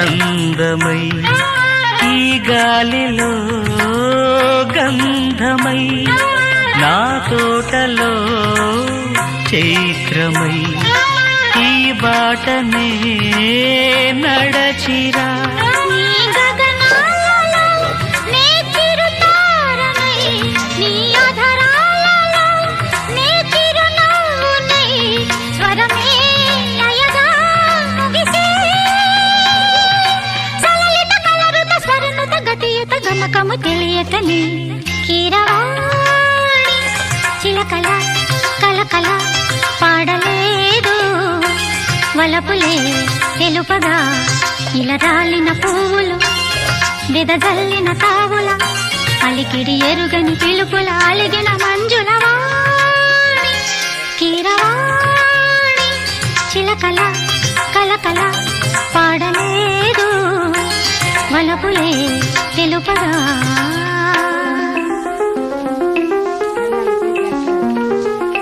అందమై ఈ గాలిలో గంధమై నా తోటలో చైత్రమై ఈ బాటనే నడచిరా గమకము తెలియతని కీరవాణి చిలకల కలకల పాడలేదు వలపులే తెలుపగా ఇలా రాలిన పువ్వులు వెదజల్లిన తావుల అలికిడి ఎరుగని పిలుపుల అలిగిన మంజుల వాణి కీరవాణి చిలకల కలకల పాడలేదు వలపులే తెలుపగా